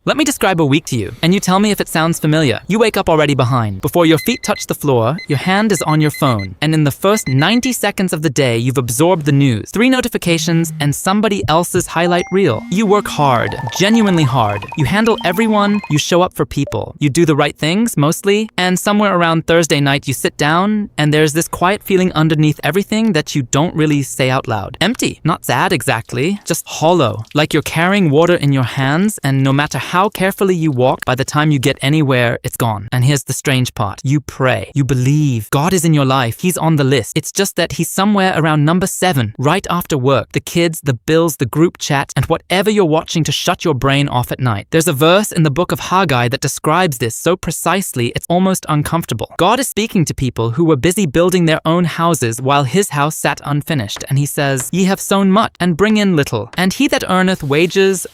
Let me describe a week to you, and you tell me if it sounds familiar. You wake up already behind. Before your feet touch the floor, your hand is on your phone. And in the first 90 seconds of the day, you've absorbed the news, 3 notifications, and somebody else's highlight reel. You work hard, genuinely hard. You handle everyone, you show up for people. You do the right things, mostly, and somewhere around Thursday night, you sit down, and there's this quiet feeling underneath everything that you don't really say out loud. Empty, not sad exactly, just hollow, like you're carrying water in your hands, and no matter how carefully you walk, by the time you get anywhere, it's gone. And here's the strange part. You pray. You believe. God is in your life. He's on the list. It's just that he's somewhere around number 7, right after work, the kids, the bills, the group chat, and whatever you're watching to shut your brain off at night. There's a verse in the book of Haggai that describes this so precisely, it's almost uncomfortable. God is speaking to people who were busy building their own houses while his house sat unfinished. And he says, "Ye have sown much, and bring in little. And he that earneth wages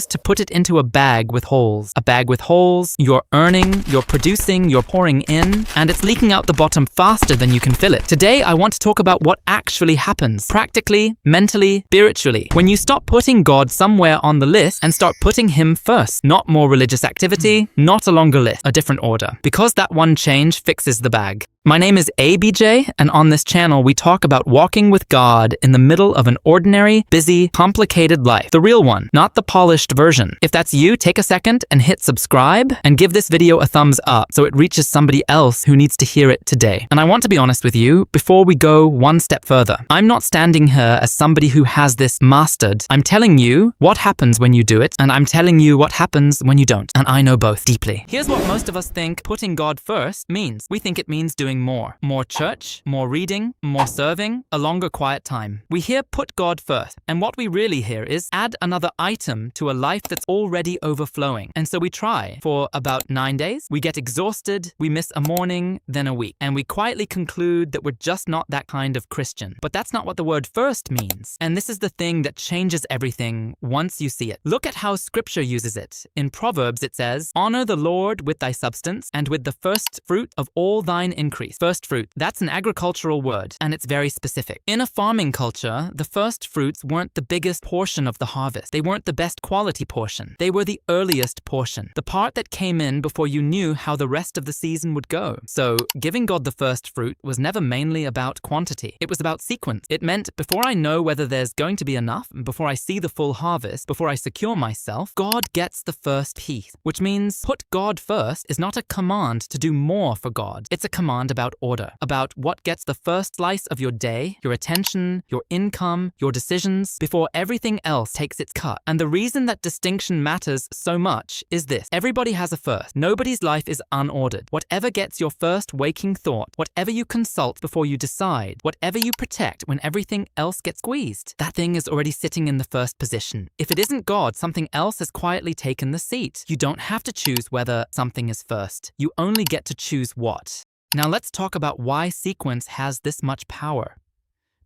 to put it into a bag with holes." A bag with holes, you're earning, you're producing, you're pouring in, and it's leaking out the bottom faster than you can fill it. Today, I want to talk about what actually happens, practically, mentally, spiritually, when you stop putting God somewhere on the list and start putting him first. Not more religious activity, not a longer list, a different order. Because that one change fixes the bag. My name is ABJ, and on this channel, we talk about walking with God in the middle of an ordinary, busy, complicated life. The real one, not the polished version. If that's you, take a second and hit subscribe, and give this video a thumbs up so it reaches somebody else who needs to hear it today. And I want to be honest with you, before we go one step further, I'm not standing here as somebody who has this mastered. I'm telling you what happens when you do it, and I'm telling you what happens when you don't. And I know both deeply. Here's what most of us think putting God first means. We think it means doing more. More church, more reading, more serving, a longer quiet time. We hear put God first, and what we really hear is add another item to a life that's already overflowing. And so we try for about 9 days, we get exhausted, we miss a morning, then a week, and we quietly conclude that we're just not that kind of Christian. But that's not what the word first means. And this is the thing that changes everything once you see it. Look at how scripture uses it. In Proverbs it says, "Honor the Lord with thy substance and with the first fruit of all thine increase." First fruit, that's an agricultural word, and it's very specific. In a farming culture, the first fruits weren't the biggest portion of the harvest. They weren't the best quality portion. They were the earliest portion, the part that came in before you knew how the rest of the season would go. So, giving God the first fruit was never mainly about quantity. It was about sequence. It meant before I know whether there's going to be enough, before I see the full harvest, before I secure myself, God gets the first piece, which means put God first is not a command to do more for God. It's a command about order, about what gets the first slice of your day, your attention, your income, your decisions, before everything else takes its cut. And the reason that distinction matters so much is this. Everybody has a first. Nobody's life is unordered. Whatever gets your first waking thought, whatever you consult before you decide, whatever you protect when everything else gets squeezed, that thing is already sitting in the first position. If it isn't God, something else has quietly taken the seat. You don't have to choose whether something is first. You only get to choose what. Now let's talk about why sequence has this much power.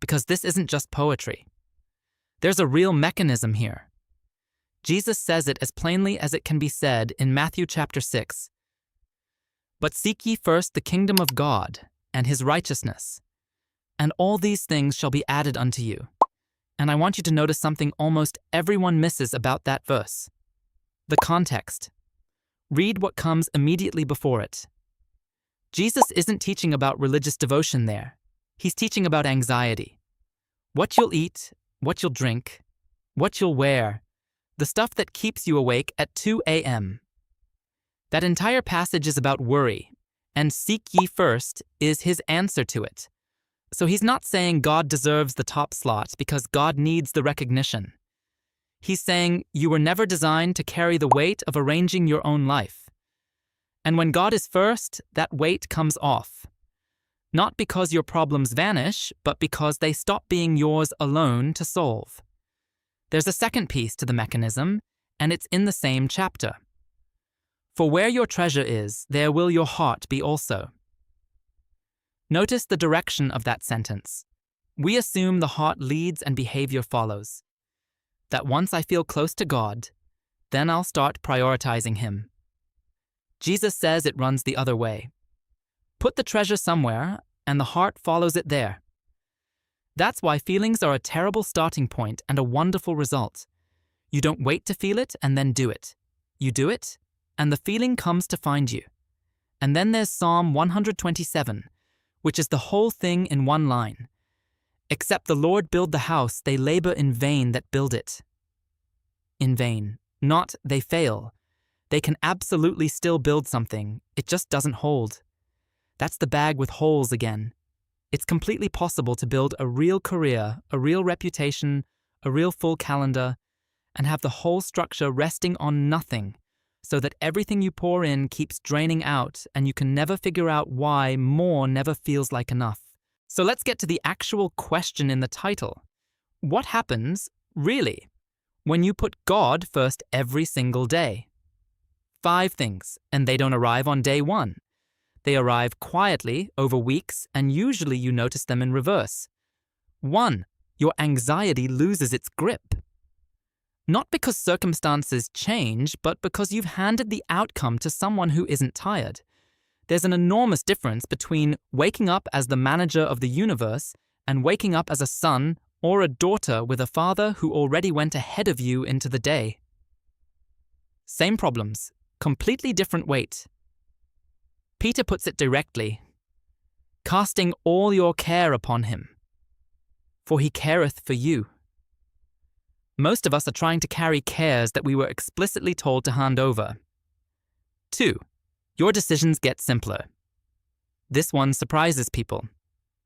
Because this isn't just poetry. There's a real mechanism here. Jesus says it as plainly as it can be said in Matthew chapter 6. "But seek ye first the kingdom of God and his righteousness, and all these things shall be added unto you." And I want you to notice something almost everyone misses about that verse. The context. Read what comes immediately before it. Jesus isn't teaching about religious devotion there. He's teaching about anxiety. What you'll eat, what you'll drink, what you'll wear, the stuff that keeps you awake at 2 a.m. That entire passage is about worry, and seek ye first is his answer to it. So he's not saying God deserves the top slot because God needs the recognition. He's saying you were never designed to carry the weight of arranging your own life. And when God is first, that weight comes off. Not because your problems vanish, but because they stop being yours alone to solve. There's a second piece to the mechanism, and it's in the same chapter. "For where your treasure is, there will your heart be also." Notice the direction of that sentence. We assume the heart leads and behavior follows. That once I feel close to God, then I'll start prioritizing him. Jesus says it runs the other way. Put the treasure somewhere, and the heart follows it there. That's why feelings are a terrible starting point and a wonderful result. You don't wait to feel it and then do it. You do it, and the feeling comes to find you. And then there's Psalm 127, which is the whole thing in one line. Except the Lord build the house, they labor in vain that build it. In vain, not they fail. They can absolutely still build something, it just doesn't hold. That's the bag with holes again. It's completely possible to build a real career, a real reputation, a real full calendar, and have the whole structure resting on nothing, so that everything you pour in keeps draining out and you can never figure out why more never feels like enough. So let's get to the actual question in the title. What happens, really, when you put God first every single day? 5 things, and they don't arrive on day 1. They arrive quietly over weeks, and usually you notice them in reverse. 1. Your anxiety loses its grip. Not because circumstances change, but because you've handed the outcome to someone who isn't tired. There's an enormous difference between waking up as the manager of the universe and waking up as a son or a daughter with a father who already went ahead of you into the day. Same problems, completely different weight. Peter puts it directly, casting all your care upon him, for he careth for you. Most of us are trying to carry cares that we were explicitly told to hand over. 2. Your decisions get simpler. This one surprises people.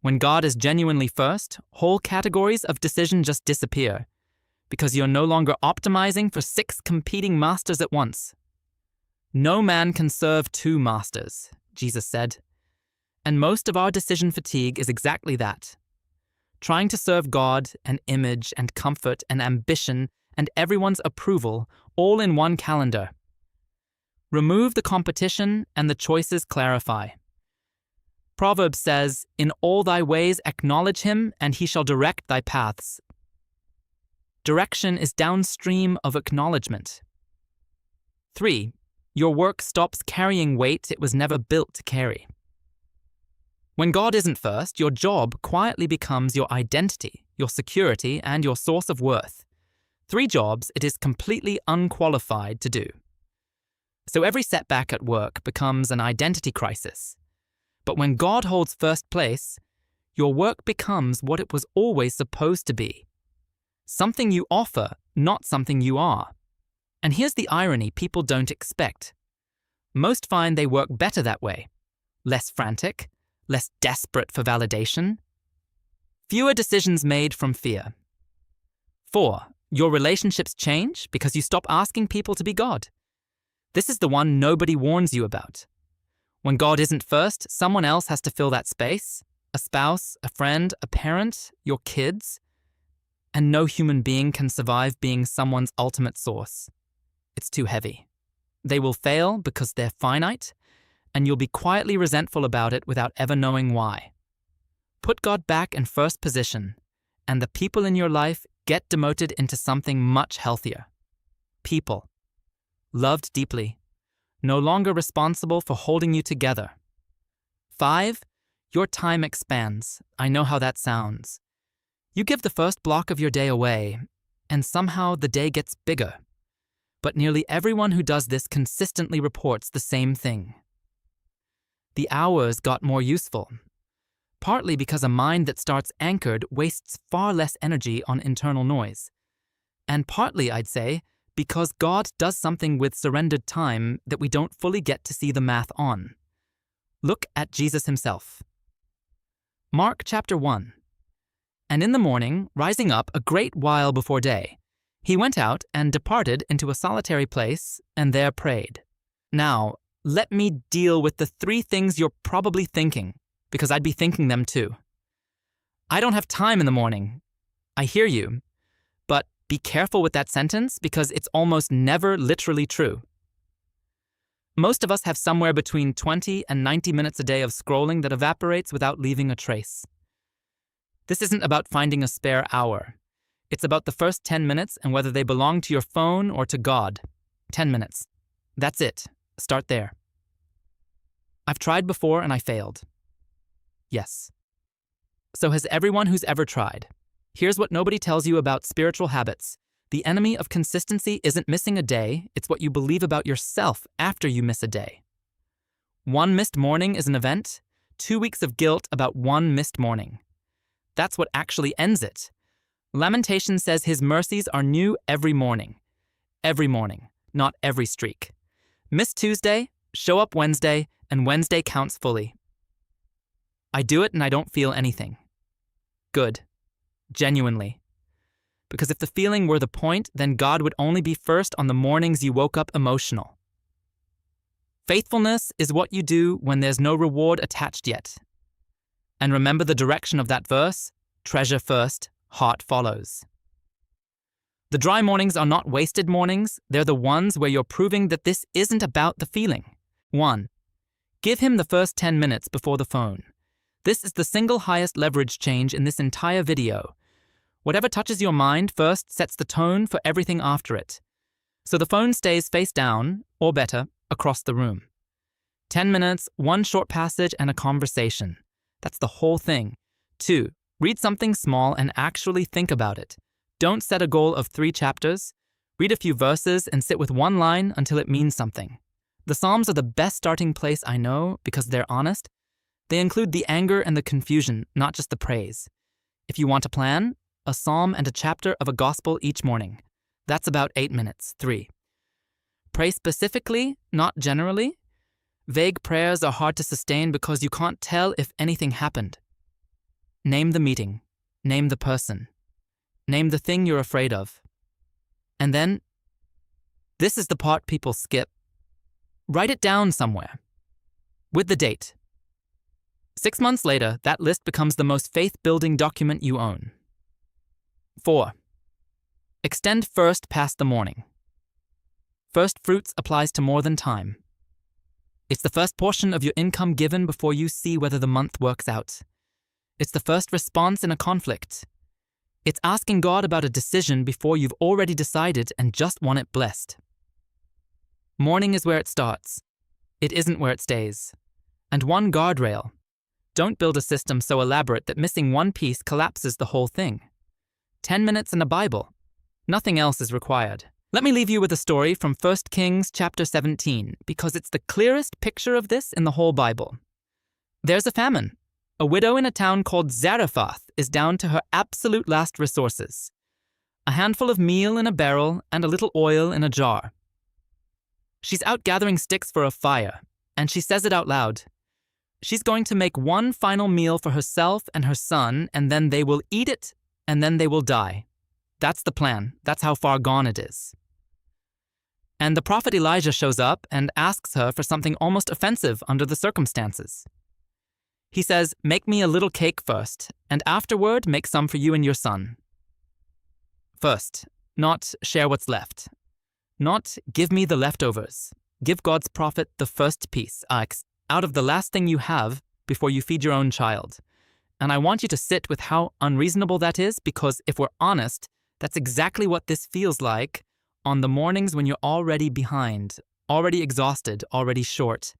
When God is genuinely first, whole categories of decision just disappear, because you're no longer optimizing for 6 competing masters at once. No man can serve 2 masters, Jesus said. And most of our decision fatigue is exactly that. Trying to serve God and image and comfort and ambition and everyone's approval all in one calendar. Remove the competition and the choices clarify. Proverbs says, "In all thy ways acknowledge him, and he shall direct thy paths." Direction is downstream of acknowledgement. 3. Your work stops carrying weight it was never built to carry. When God isn't first, your job quietly becomes your identity, your security, and your source of worth. 3 jobs it is completely unqualified to do. So every setback at work becomes an identity crisis. But when God holds first place, your work becomes what it was always supposed to be. Something you offer, not something you are. And here's the irony people don't expect. Most find they work better that way. Less frantic, less desperate for validation. Fewer decisions made from fear. 4. Your relationships change because you stop asking people to be God. This is the one nobody warns you about. When God isn't first, someone else has to fill that space. A spouse, a friend, a parent, your kids. And no human being can survive being someone's ultimate source. It's too heavy. They will fail because they're finite, and you'll be quietly resentful about it without ever knowing why. Put God back in first position, and the people in your life get demoted into something much healthier. People. Loved deeply. No longer responsible for holding you together. 5. Your time expands. I know how that sounds. You give the first block of your day away, and somehow the day gets bigger. But nearly everyone who does this consistently reports the same thing. The hours got more useful, partly because a mind that starts anchored wastes far less energy on internal noise, and partly, I'd say, because God does something with surrendered time that we don't fully get to see the math on. Look at Jesus himself. Mark chapter 1. And in the morning, rising up a great while before day, he went out and departed into a solitary place and there prayed. Now, let me deal with the 3 things you're probably thinking, because I'd be thinking them too. I don't have time in the morning. I hear you. But be careful with that sentence because it's almost never literally true. Most of us have somewhere between 20 and 90 minutes a day of scrolling that evaporates without leaving a trace. This isn't about finding a spare hour. It's about the first 10 minutes and whether they belong to your phone or to God. 10 minutes. That's it. Start there. I've tried before and I failed. Yes. So has everyone who's ever tried. Here's what nobody tells you about spiritual habits. The enemy of consistency isn't missing a day, it's what you believe about yourself after you miss a day. One missed morning is an event, 2 weeks of guilt about one missed morning. That's what actually ends it. Lamentation says his mercies are new every morning, not every streak. Miss Tuesday, show up Wednesday, and Wednesday counts fully. I do it and I don't feel anything. Good. Genuinely. Because if the feeling were the point, then God would only be first on the mornings you woke up emotional. Faithfulness is what you do when there's no reward attached yet. And remember the direction of that verse, treasure first, heart follows. The dry mornings are not wasted mornings, they're the ones where you're proving that this isn't about the feeling. 1. Give him the first 10 minutes before the phone. This is the single highest leverage change in this entire video. Whatever touches your mind first sets the tone for everything after it. So the phone stays face down, or better, across the room. 10 minutes, one short passage, and a conversation. That's the whole thing. 2. Read something small and actually think about it. Don't set a goal of 3 chapters. Read a few verses and sit with one line until it means something. The Psalms are the best starting place I know because they're honest. They include the anger and the confusion, not just the praise. If you want to plan, a psalm and a chapter of a gospel each morning. That's about 8 minutes. 3. Pray specifically, not generally. Vague prayers are hard to sustain because you can't tell if anything happened. Name the meeting. Name the person. Name the thing you're afraid of. And then, this is the part people skip. Write it down somewhere. With the date. 6 months later, that list becomes the most faith-building document you own. 4. Extend first past the morning. First fruits applies to more than time. It's the first portion of your income given before you see whether the month works out. It's the first response in a conflict. It's asking God about a decision before you've already decided and just want it blessed. Morning is where it starts. It isn't where it stays. And one guardrail. Don't build a system so elaborate that missing one piece collapses the whole thing. 10 minutes and a Bible. Nothing else is required. Let me leave you with a story from 1 Kings chapter 17, because it's the clearest picture of this in the whole Bible. There's a famine. A widow in a town called Zarephath is down to her absolute last resources. A handful of meal in a barrel and a little oil in a jar. She's out gathering sticks for a fire, and she says it out loud. She's going to make one final meal for herself and her son, and then they will eat it, and then they will die. That's the plan. That's how far gone it is. And the prophet Elijah shows up and asks her for something almost offensive under the circumstances. He says, "Make me a little cake first, and afterward make some for you and your son." First, not share what's left. Not give me the leftovers. Give God's prophet the first piece, out of the last thing you have before you feed your own child. And I want you to sit with how unreasonable that is, because if we're honest, that's exactly what this feels like on the mornings when you're already behind, already exhausted, already short.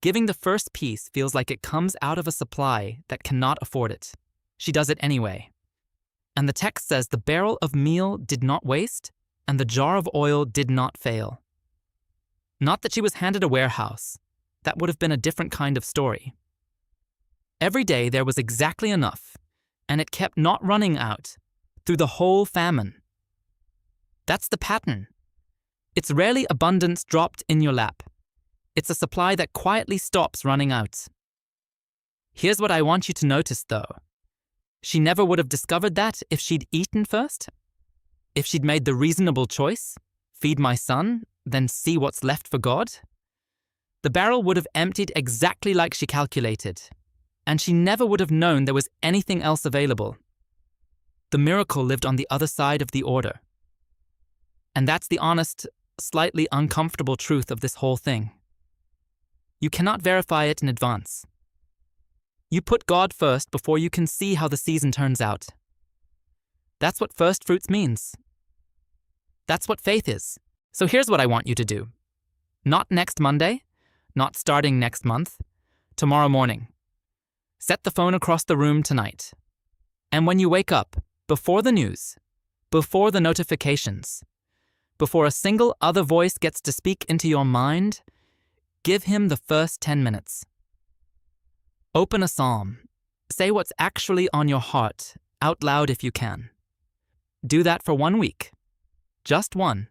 Giving the first piece feels like it comes out of a supply that cannot afford it. She does it anyway. And the text says the barrel of meal did not waste, and the jar of oil did not fail. Not that she was handed a warehouse. That would have been a different kind of story. Every day there was exactly enough, and it kept not running out through the whole famine. That's the pattern. It's rarely abundance dropped in your lap. It's a supply that quietly stops running out. Here's what I want you to notice, though. She never would have discovered that if she'd eaten first. If she'd made the reasonable choice, feed my son, then see what's left for God. The barrel would have emptied exactly like she calculated, and she never would have known there was anything else available. The miracle lived on the other side of the order. And that's the honest, slightly uncomfortable truth of this whole thing. You cannot verify it in advance. You put God first before you can see how the season turns out. That's what first fruits means. That's what faith is. So here's what I want you to do. Not next Monday, not starting next month, tomorrow morning. Set the phone across the room tonight. And when you wake up, before the news, before the notifications, before a single other voice gets to speak into your mind, give him the first 10 minutes. Open a psalm. Say what's actually on your heart, out loud if you can. Do that for 1 week. Just one.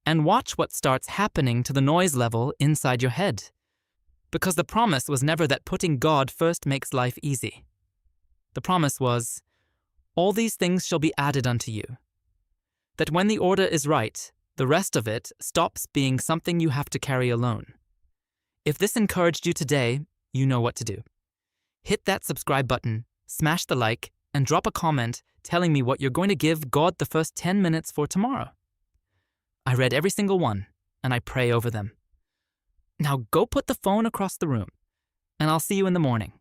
And watch what starts happening to the noise level inside your head. Because the promise was never that putting God first makes life easy. The promise was, all these things shall be added unto you. That when the order is right, the rest of it stops being something you have to carry alone. If this encouraged you today, you know what to do. Hit that subscribe button, smash the like, and drop a comment telling me what you're going to give God the first 10 minutes for tomorrow. I read every single one, and I pray over them. Now go put the phone across the room, and I'll see you in the morning.